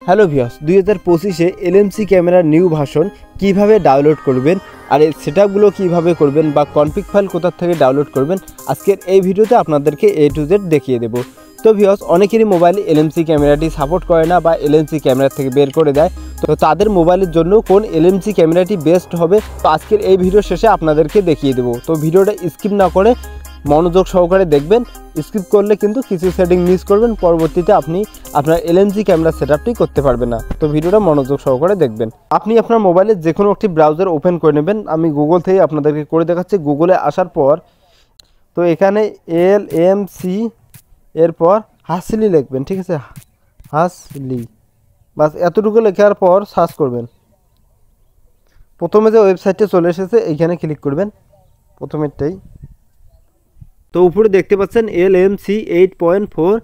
Hello viewers, 2025-এ LMC ক্যামেরার new version কিভাবে download করবেন আর এই সেটআপগুলো কিভাবে করবেন বা কনফিগ ফাইল কোথা থেকে ডাউনলোড করবেন আজকের এই ভিডিওতে আপনাদেরকে A to Z দেখিয়ে দেব। তো ভিউয়ার্স, অনেকেরই মোবাইলে এলএমসি ক্যামেরাটি সাপোর্ট করে না বা এলএমসি ক্যামেরা থেকে বের করে দেয়। তো তাদের মোবাইলের জন্য কোন এলএমসি ক্যামেরাটি বেস্ট হবে তো আজকের এই ভিডিও শেষে আপনাদেরকে দেখিয়ে দেব। তো ভিডিওটা স্কিপ না করে মনোযোগ সহকারে দেখবেন। স্কিপ করলে কিন্তু কিছু সেটিং মিস করবেন, পরবর্তীতে আপনি আপনার এলএমসি ক্যামেরা সেটআপটি করতে পারবেন না। তো ভিডিওটা মনোযোগ সহকারে দেখবেন। আপনি আপনার মোবাইলে যে কোনো একটি ব্রাউজার ওপেন করে নেবেন। আমি গুগল থেকে আপনাদেরকে করে দেখাচ্ছি। গুগলে আসার পর তো এখানে এলএমসি এরপর হাসলি লিখবেন, ঠিক আছে, হাসলি, বাস এতটুকু লেখার পর সার্চ করবেন। প্রথমে যে ওয়েবসাইটে চলে এসেছে এইখানে ক্লিক করবেন, প্রথমেরটাই। তো উপরে দেখতে পাচ্ছেন LMC 8.4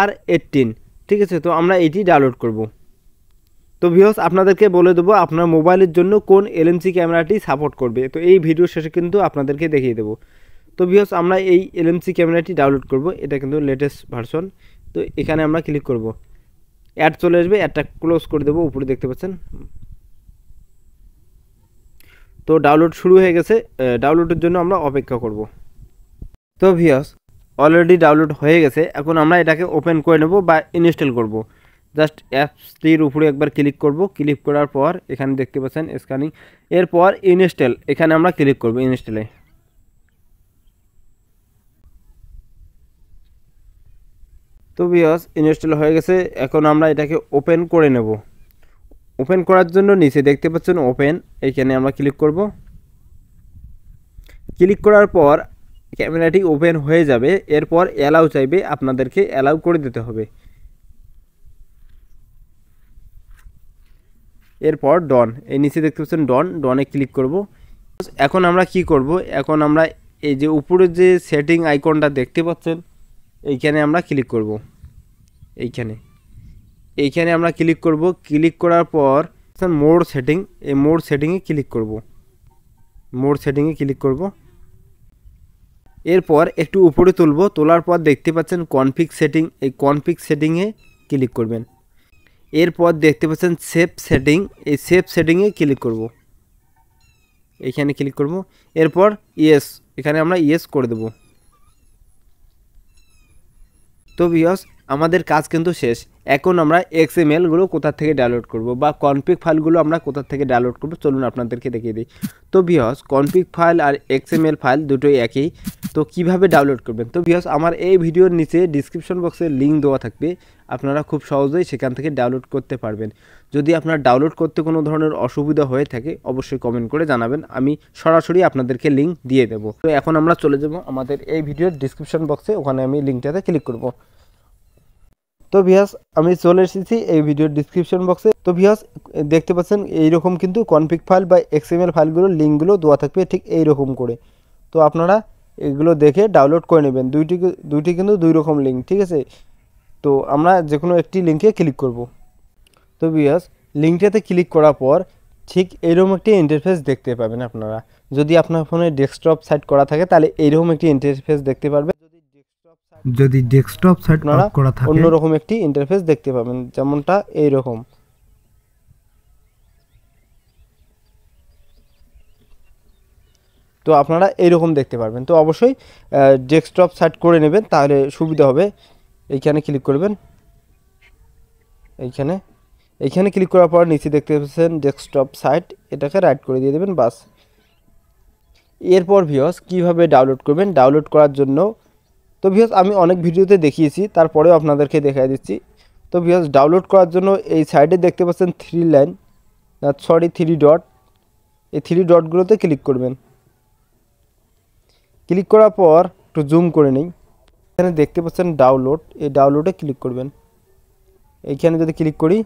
R18, ঠিক আছে। তো আমরা এটি ডাউনলোড করব। তো ভিউয়ার্স, আপনাদেরকে বলে দেবো আপনার মোবাইলের জন্য কোন এলএমসি ক্যামেরাটি সাপোর্ট করবে। তো এই ভিডিও শেষে কিন্তু আপনাদেরকে দেখিয়ে দেবো। তো ভিউয়ার্স, আমরা এই এলএমসি ক্যামেরাটি ডাউনলোড করব। এটা কিন্তু লেটেস্ট ভার্সন। তো এখানে আমরা ক্লিক করব, অ্যাড চলে আসবে, অ্যাডটা ক্লোজ করে দেবো। উপরে দেখতে পাচ্ছেন তো ডাউনলোড শুরু হয়ে গেছে। ডাউনলোডের জন্য আমরা অপেক্ষা করব। তো ভিউয়ার্স, অলরেডি ডাউনলোড হয়ে গেছে। এখন আমরা এটাকে ওপেন করে নেব বা ইনস্টল করব। জাস্ট অ্যাপসটির উপরে একবার ক্লিক করব। ক্লিক করার পর এখানে দেখতে পাচ্ছেন স্ক্যানিং, এরপর ইনস্টল, এখানে আমরা ক্লিক করব ইনস্টলে। তো ভিউয়ার্স, ইনস্টল হয়ে গেছে। এখন আমরা এটাকে ওপেন করে নেব। ওপেন করার জন্য নিচে দেখতে পাচ্ছেন ওপেন, এইখানে আমরা ক্লিক করব। ক্লিক করার পর ক্যামেরাটি ওপেন হয়ে যাবে। এরপর অ্যালাউ চাইবে, আপনাদেরকে অ্যালাউ করে দিতে হবে। এরপর ডন, এই নিচে দেখতে পাচ্ছেন ডনে ক্লিক করব। এখন আমরা কি করব, এখন আমরা এই যে উপরে যে সেটিং আইকনটা দেখতে পাচ্ছেন এইখানে আমরা ক্লিক করব। এইখানে আমরা ক্লিক করব। ক্লিক করার পর মোর সেটিং, এই মোর সেটিংয়ে ক্লিক করব। এরপর একটু উপরে তুলব। তোলার পর দেখতে পাচ্ছেন কনফিগ সেটিং, এই কনফিগ সেটিংয়ে ক্লিক করবেন। এরপর দেখতে পাচ্ছেন সেভ সেটিং, এই সেভ সেটিংয়ে ক্লিক করব। এইখানে ক্লিক করব। এরপর ইয়েস, এখানে আমরা ইয়েস করে দেব। তো ভিউয়ার্স, আমাদের কাজ কিন্তু শেষ। এখন আমরা XMLগুলো কোথা থেকে ডাউনলোড করব বা কনফিগ ফাইলগুলো আমরা কোথা থেকে ডাউনলোড করব চলুন আপনাদেরকে দেখিয়ে দিই। তো ভিউয়ার্স, কনফিগ ফাইল আর XML ফাইল দুটোই একই। তো কিভাবে ডাউনলোড করবেন, তো ভিউয়ার্স আমার এই ভিডিওর নিচে ডিসক্রিপশন বক্সে লিঙ্ক দেওয়া থাকবে, আপনারা খুব সহজেই সেখান থেকে ডাউনলোড করতে পারবেন। যদি আপনার ডাউনলোড করতে কোনো ধরনের অসুবিধা হয়ে থাকে অবশ্যই কমেন্ট করে জানাবেন, আমি সরাসরি আপনাদেরকে লিঙ্ক দিয়ে দেবো। তো এখন আমরা চলে যাব আমাদের এই ভিডিওর ডিসক্রিপশন বক্সে, ওখানে আমি লিঙ্কটাতে ক্লিক করব। তো ভিউয়ার্স, আমি চলে এসেছি এই ভিডিওর ডিসক্রিপশন বক্সে। তো ভিউয়ার্স, দেখতে পাচ্ছেন এইরকম কিন্তু কনফিগ ফাইল বা XML ফাইলগুলোর লিঙ্কগুলো দেওয়া থাকবে ঠিক এইরকম করে। তো আপনারা এগুলো দেখে ডাউনলোড করে নেবেন। দুইটি কিন্তু দুই রকম লিঙ্ক, ঠিক আছে। তো আমরা যে কোনো একটি লিঙ্কে ক্লিক করব। তো ভিউয়ার্স, লিঙ্কটাতে ক্লিক করার পর ঠিক এইরকম একটি ইন্টারফেস দেখতে পাবেন আপনারা। যদি আপনার ফোনে ডেস্কটপ সাইট করা থাকে তাহলে এইরকম একটি ইন্টারফেস দেখতে পারবেন। যদি ডেস্কটপ সেট করা থাকে অন্যরকম একটি ইন্টারফেস দেখতে পাবেন, যেমনটা এইরকম। তো আপনারা এইরকম দেখতে পারবেন। তো অবশ্যই ডেস্কটপ সেট করে নেবেন, তাহলে সুবিধা হবে। এইখানে ক্লিক করবেন। এইখানে ক্লিক করার পর নিচে দেখতে পাচ্ছেন ডেস্কটপ সাইট, এটাকে রাইট করে দিয়ে দেবেন, বাস। এরপর ভিউয়ার্স, কিভাবে ডাউনলোড করবেন, ডাউনলোড করার জন্য তো ভিউয়ার্স আমি অনেক ভিডিওতে দেখিয়েছি, তারপরেও আপনাদেরকে দেখাই দিচ্ছি। তো ভিউয়ার্স, ডাউনলোড করার জন্য এই সাইডে দেখতে পাচ্ছেন থ্রি ডট, এই থ্রি ডটগুলোতে ক্লিক করবেন। ক্লিক করার পর একটু জুম করে নিই, এখানে দেখতে পাচ্ছেন ডাউনলোড, এই ডাউনলোডে ক্লিক করবেন। এইখানে যদি ক্লিক করি,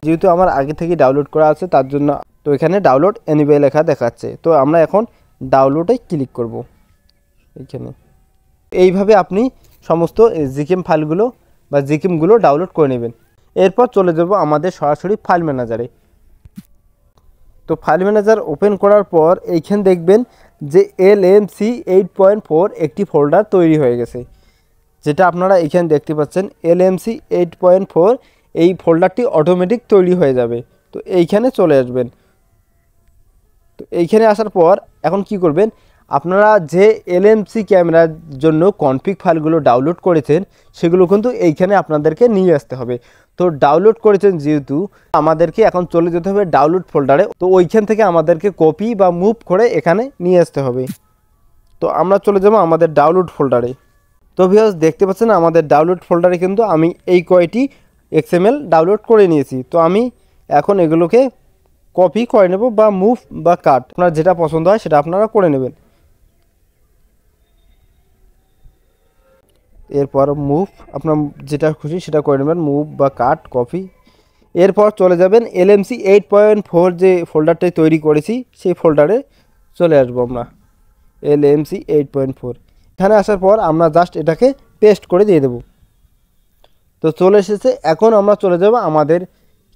যেহেতু আমার আগে থেকে ডাউনলোড করা আছে তার জন্য তো এখানে ডাউনলোড এনিওয়ে লেখা দেখাচ্ছে। তো আমরা এখন ডাউনলোডে ক্লিক করব। এইভাবে আপনি সমস্ত জিকেম ফাইলগুলো বা জিকেমগুলো ডাউনলোড করে নেবেন। এরপর চলে যাব আমাদের সরাসরি ফাইল ম্যানেজারে। তো ফাইল ম্যানেজার ওপেন করার পর এইখানে দেখবেন যে LMC 8.4 একটি ফোল্ডার তৈরি হয়ে গেছে, যেটা আপনারা এখানে দেখতে পাচ্ছেন। LMC 8.4 এই ফোল্ডারটি অটোমেটিক তৈরি হয়ে যাবে। তো এইখানে চলে আসবেন। তো এইখানে আসার পর এখন কি করবেন, আপনারা যে এলএমসি ক্যামেরার জন্য কনফিগ ফাইলগুলো ডাউনলোড করেছেন সেগুলো কিন্তু এইখানে আপনাদেরকে নিয়ে আসতে হবে। তো ডাউনলোড করেছেন যেহেতু আমাদেরকে এখন চলে যেতে হবে ডাউনলোড ফোল্ডারে। তো ওইখান থেকে আমাদেরকে কপি বা মুভ করে এখানে নিয়ে আসতে হবে। তো আমরা চলে যাব আমাদের ডাউনলোড ফোল্ডারে। তো ভিউয়ার্স দেখতে পাচ্ছেন আমাদের ডাউনলোড ফোল্ডারে কিন্তু আমি এই কয়টি এক্সএমএল ডাউনলোড করে নিয়েছি। তো আমি এখন এগুলোকে কপি করে নেব বা মুভ বা কাট, আপনার যেটা পছন্দ হয় সেটা আপনারা করে নেবেন। এরপর মুভ, আপনার যেটা খুশি সেটা করে নেবেন, মুভ বা কাট, কপি। এরপর চলে যাবেন এলএমসি 8.4 যে ফোল্ডারটাই তৈরি করেছি সেই ফোল্ডারে চলে আসবো আমরা, এলএমসি 8.4। এখানে আসার পর আমরা জাস্ট এটাকে পেস্ট করে দিয়ে দেব। তো চলে এসেছে। এখন আমরা চলে যাব আমাদের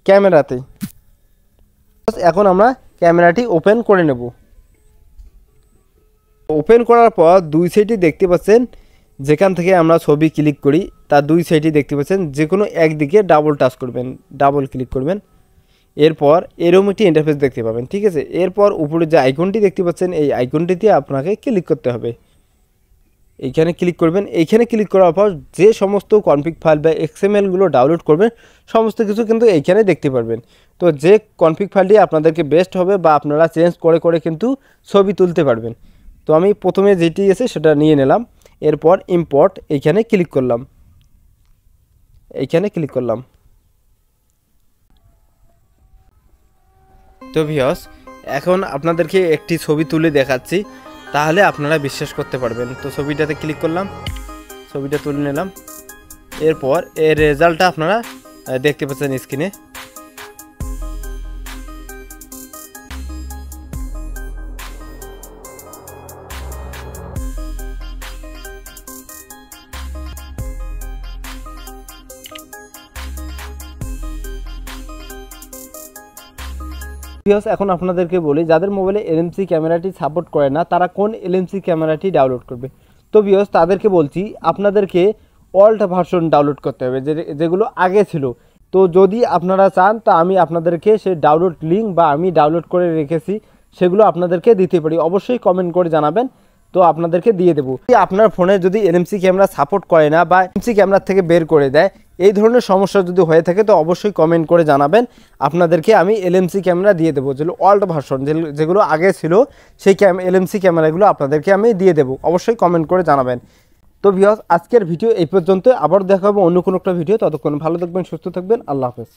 ক্যামেরাতে। এখন আমরা ক্যামেরাটি ওপেন করে নেব। ওপেন করার পর দুই সাইডে দেখতে পাচ্ছেন যেখান থেকে আমরা ছবি ক্লিক করি তার দুই সাইডে দেখতে পাচ্ছেন যে কোনো একদিকে ডাবল টাচ করবেন, ডাবল ক্লিক করবেন। এরপর এরকম একটি ইন্টারফেস দেখতে পাবেন, ঠিক আছে। এরপর উপরে যে আইকনটি দেখতে পাচ্ছেন এই আইকনটিতে আপনাকে ক্লিক করতে হবে। এইখানে ক্লিক করবেন। এইখানে ক্লিক করার পর যে সমস্ত কনফিগ ফাইল বা এক্সএমএলগুলো ডাউনলোড করবেন সমস্ত কিছু কিন্তু এইখানে দেখতে পারবেন। তো যে কনফিগ ফাইলটি আপনাদেরকে বেস্ট হবে বা আপনারা চেঞ্জ করে করে কিন্তু ছবি তুলতে পারবেন। তো আমি প্রথমে যেটি আছে সেটা নিয়ে নিলাম। এরপর ইম্পোর্ট, এইখানে ক্লিক করলাম, এইখানে ক্লিক করলাম। তো ভিউয়ার্স এখন আপনাদেরকে একটি ছবি তুলে দেখাচ্ছি, তাহলে আপনারা বিশ্বাস করতে পারবেন। তো ছবিটাতে ক্লিক করলাম, ছবিটা তুলে নিলাম। এরপর এর রেজাল্টটা আপনারা দেখতে পাচ্ছেন স্ক্রিনে। এখন আপনাদেরকে বলি যাদের মোবাইলে এলএমসি ক্যামেরাটি সাপোর্ট করে না তারা কোন এলএমসি ক্যামেরাটি ডাউনলোড করবে। তো ভিউয়ার্স তাদেরকে বলছি আপনাদেরকে ওল্ড ভার্সন ডাউনলোড করতে হবে যেগুলো আগে ছিল। তো যদি আপনারা চান তা আমি আপনাদেরকে সেই ডাউনলোড লিঙ্ক বা আমি ডাউনলোড করে রেখেছি সেগুলো আপনাদেরকে দিতে পারি, অবশ্যই কমেন্ট করে জানাবেন। তো আপনাদেরকে দিয়ে দেবো। আপনার ফোনে যদি এলএমসি ক্যামেরা সাপোর্ট করে না বা এলএমসি ক্যামেরা থেকে বের করে দেয়, এই ধরনের সমস্যা যদি হয়ে থাকে তো অবশ্যই কমেন্ট করে জানাবেন, আপনাদেরকে আমি এলএমসি ক্যামেরা দিয়ে দেবো। যেগুলো ওল্ড ভার্সন যেগুলো আগে ছিল সেই এলএমসি ক্যামেরাগুলো আপনাদেরকে আমি দিয়ে দেবো, অবশ্যই কমেন্ট করে জানাবেন। তো ভিউয়ার্স আজকের ভিডিও এই পর্যন্ত, আবার দেখা হবে অন্য কোনো একটা ভিডিও। ততক্ষণ ভালো থাকবেন, সুস্থ থাকবেন, আল্লাহ হাফেজ।